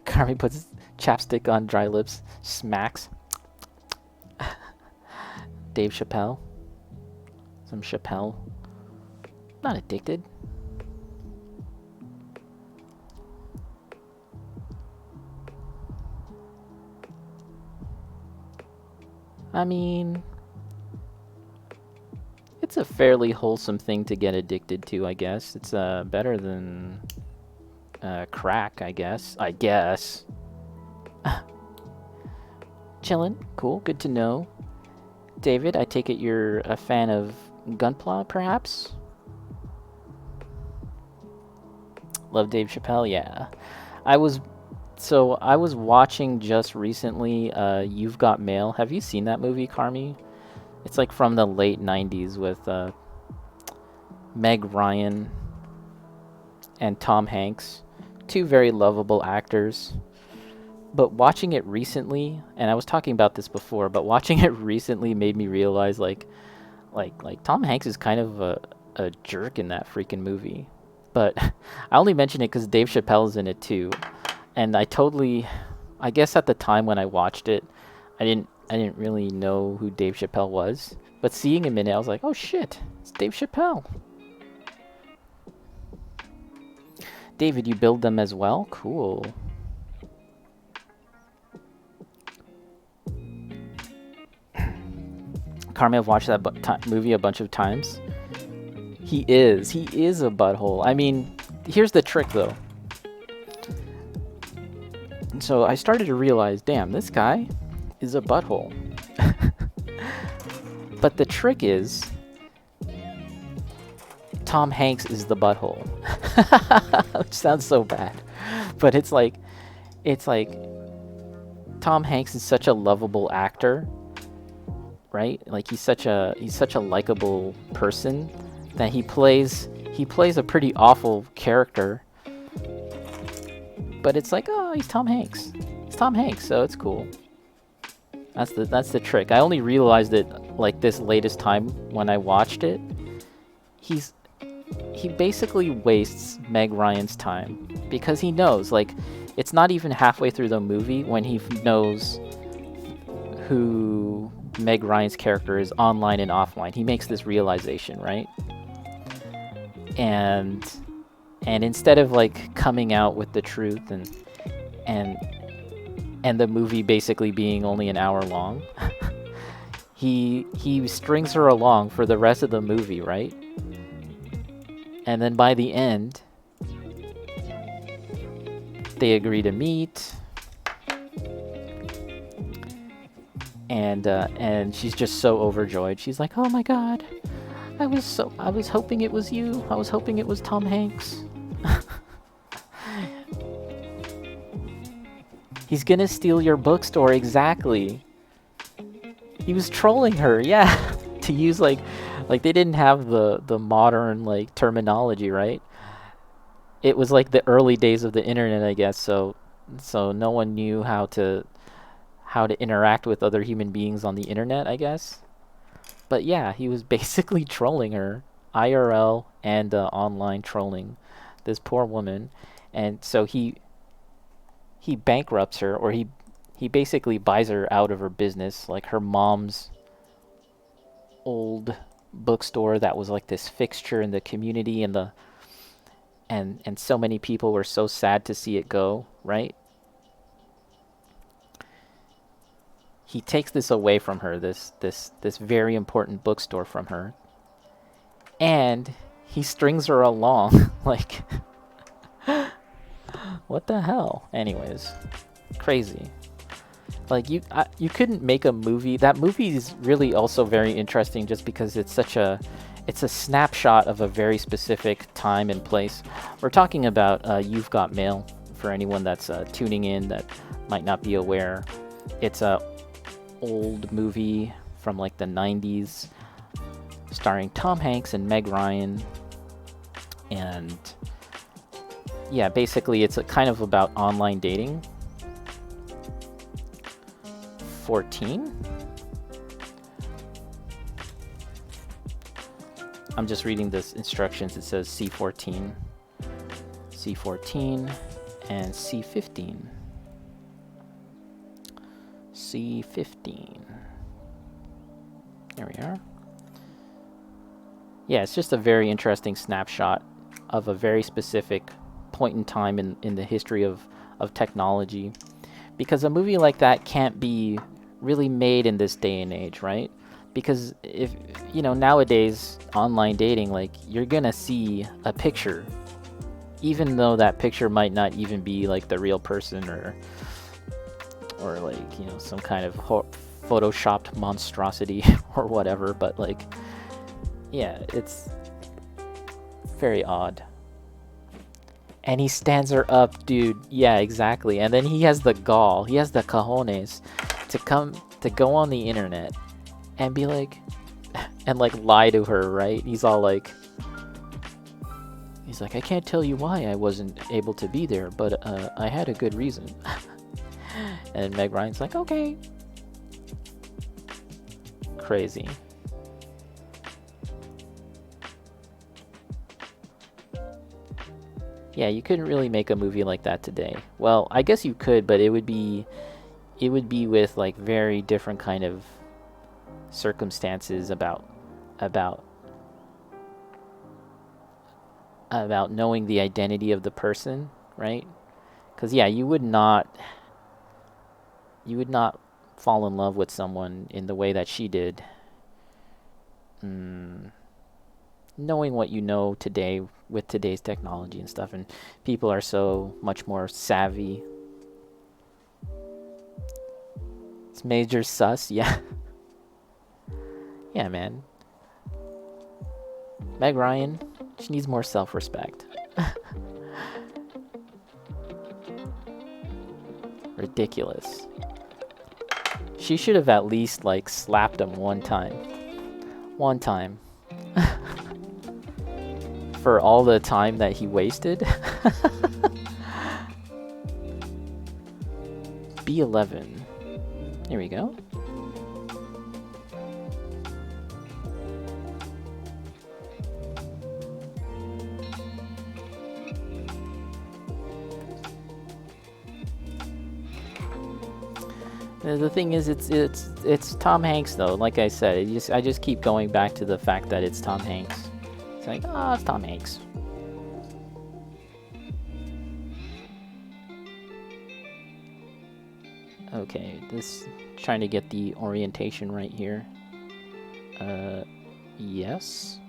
Carmi puts chapstick on dry lips, smacks. Dave Chappelle. Some Chappelle. Not addicted. I mean, it's a fairly wholesome thing to get addicted to, I guess. It's better than crack, I guess. Chillin', cool, good to know. David, I take it you're a fan of Gunpla, perhaps? Love Dave Chappelle, yeah. I was I was watching just recently You've Got Mail. Have you seen that movie, Carmi? It's like from the late 90s with Meg Ryan and Tom Hanks. Two very lovable actors. But watching it recently, and I was talking about this before, but watching it recently made me realize like Tom Hanks is kind of a jerk in that freaking movie. But I only mention it because Dave Chappelle's in it too. And I guess at the time when I watched it, I didn't really know who Dave Chappelle was. But seeing him in it, I was like, oh shit, it's Dave Chappelle. David, you build them as well? Cool. Carmen, I've watched that movie a bunch of times. He is a butthole. I mean, here's the trick though. So I started to realize, damn, this guy is a butthole. But the trick is, Tom Hanks is the butthole. Which sounds so bad. But it's like Tom Hanks is such a lovable actor, right? Like he's such a likable person that he plays a pretty awful character. But it's like, oh, he's Tom Hanks. It's Tom Hanks, so it's cool. That's the trick. I only realized it like this latest time when I watched it. He basically wastes Meg Ryan's time because he knows, like, it's not even halfway through the movie when he knows who Meg Ryan's character is online and offline. He makes this realization, right? And instead of like coming out with the truth and the movie basically being only an hour long, he strings her along for the rest of the movie, right? And then by the end, they agree to meet, and she's just so overjoyed. She's like, "Oh my God, I was hoping it was you. I was hoping it was Tom Hanks." He's gonna steal your bookstore, exactly. He was trolling her, yeah. To use like they didn't have the modern like terminology, right? It was like the early days of the internet, I guess. So no one knew how to interact with other human beings on the internet, I guess. But yeah, he was basically trolling her, IRL and online trolling this poor woman, and so he bankrupts her, or he basically buys her out of her business, like her mom's old bookstore that was like this fixture in the community, and so many people were so sad to see it go, right? He takes this away from her, this very important bookstore from her, and he strings her along. Like, what the hell? Anyways, crazy. Like you couldn't make a movie. That movie is really also very interesting just because it's a snapshot of a very specific time and place. We're talking about You've Got Mail, for anyone that's tuning in that might not be aware. It's a old movie from like the 90s starring Tom Hanks and Meg Ryan, and yeah, basically it's a kind of about online dating. 14. I'm just reading this instructions. It says C14. And C15. C15. There we are. Yeah, it's just a very interesting snapshot of a very specific point in time in the history of technology. Because a movie like that can't be really made in this day and age, right? Because if, you know, nowadays, online dating, like, you're gonna see a picture, even though that picture might not even be, like, the real person, or like, you know, some kind of photoshopped monstrosity or whatever, but, like, yeah, it's very odd. And he stands her up, dude. Yeah, exactly. And then he has the gall, he has the cojones to go on the internet and be like, and like lie to her, right? He's like, I can't tell you why I wasn't able to be there, but I had a good reason. And Meg Ryan's like, okay. Crazy. Yeah, you couldn't really make a movie like that today. Well, I guess you could, but it would be with like very different kind of circumstances about knowing the identity of the person, right? Because yeah, you would not fall in love with someone in the way that she did. Knowing what you know today with today's technology and stuff, and people are so much more savvy. It's major sus, yeah. Yeah, man. Meg Ryan, she needs more self-respect. Ridiculous. She should have at least, like, slapped him one time. One time. For all the time that he wasted. B11. Here we go. The thing is, it's Tom Hanks though. Like I said, I just keep going back to the fact that it's Tom Hanks. It's like, oh, it's Tom Hanks. Okay, trying to get the orientation right here. Yes.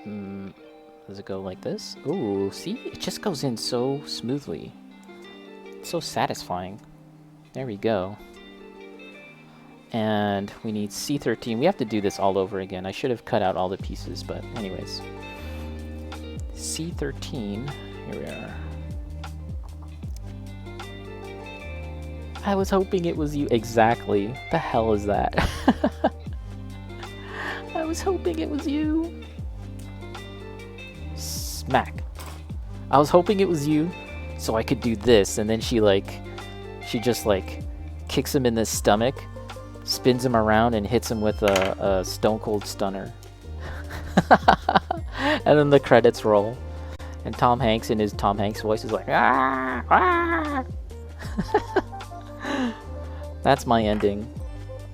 Does it go like this? Ooh, see? It just goes in so smoothly. It's so satisfying. There we go. And we need C13. We have to do this all over again. I should have cut out all the pieces, but anyways. C13. Here we are. I was hoping it was you. Exactly. The hell is that? I was hoping it was you. Smack. I was hoping it was you so I could do this, and then she just like kicks him in the stomach, spins him around, and hits him with a stone cold stunner. And then the credits roll, and Tom Hanks in his Tom Hanks voice is like, ah, ah. That's my ending.